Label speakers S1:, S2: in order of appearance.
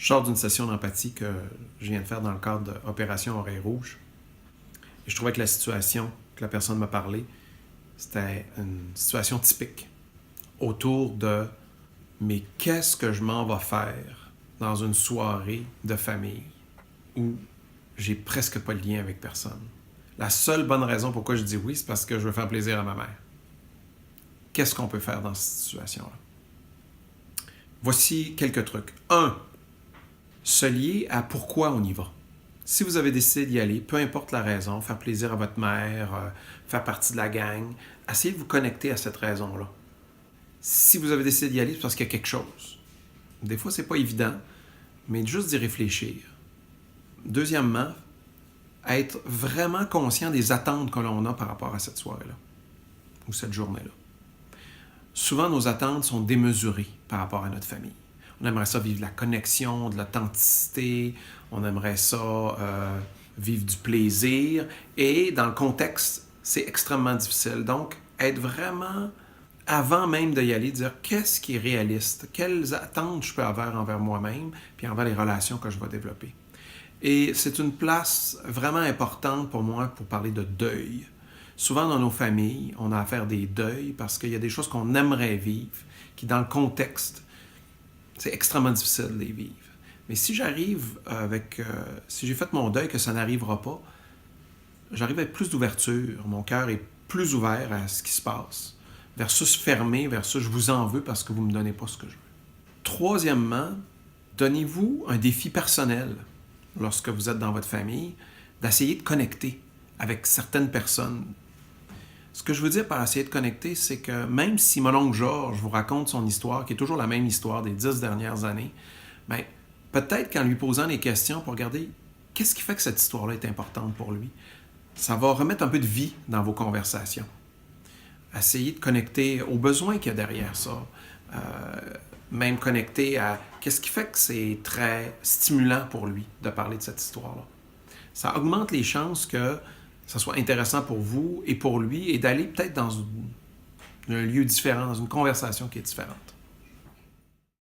S1: Je sors d'une session d'empathie que je viens de faire dans le cadre d'Opération Oreille Rouge. Et je trouvais que la situation que la personne m'a parlé, c'était une situation typique autour de « mais qu'est-ce que je m'en vais faire dans une soirée de famille où j'ai presque pas de lien avec personne? La seule bonne raison pourquoi je dis oui, c'est parce que je veux faire plaisir à ma mère. Qu'est-ce qu'on peut faire dans cette situation-là? » Voici quelques trucs. 1. Se lier à pourquoi on y va. Si vous avez décidé d'y aller, peu importe la raison, faire plaisir à votre mère, faire partie de la gang, essayez de vous connecter à cette raison-là. Si vous avez décidé d'y aller, c'est parce qu'il y a quelque chose. Des fois, c'est pas évident, mais juste d'y réfléchir. Deuxièmement, être vraiment conscient des attentes que l'on a par rapport à cette soirée-là ou cette journée-là. Souvent, nos attentes sont démesurées par rapport à notre famille. On aimerait ça vivre de la connexion, de l'authenticité, on aimerait ça vivre du plaisir. Et dans le contexte, c'est extrêmement difficile. Donc, être vraiment, avant même d'y aller, dire qu'est-ce qui est réaliste, quelles attentes je peux avoir envers moi-même, puis envers les relations que je vais développer. Et c'est une place vraiment importante pour moi pour parler de deuil. Souvent dans nos familles, on a à faire des deuils parce qu'il y a des choses qu'on aimerait vivre, qui dans le contexte, c'est extrêmement difficile de les vivre. Mais si j'arrive si j'ai fait mon deuil, que ça n'arrivera pas, j'arrive avec plus d'ouverture. Mon cœur est plus ouvert à ce qui se passe. Versus fermé, versus je vous en veux parce que vous ne me donnez pas ce que je veux. Troisièmement, donnez-vous un défi personnel lorsque vous êtes dans votre famille, d'essayer de connecter avec certaines personnes. Ce que je veux dire par essayer de connecter, c'est que même si mon oncle Georges vous raconte son histoire, qui est toujours la même histoire des 10 dernières années, bien, peut-être qu'en lui posant des questions pour regarder qu'est-ce qui fait que cette histoire-là est importante pour lui, ça va remettre un peu de vie dans vos conversations. Essayez de connecter aux besoins qu'il y a derrière ça. Même connecter à qu'est-ce qui fait que c'est très stimulant pour lui de parler de cette histoire-là. Ça augmente les chances que ça soit intéressant pour vous et pour lui et d'aller peut-être dans un lieu différent, dans une conversation qui est différente.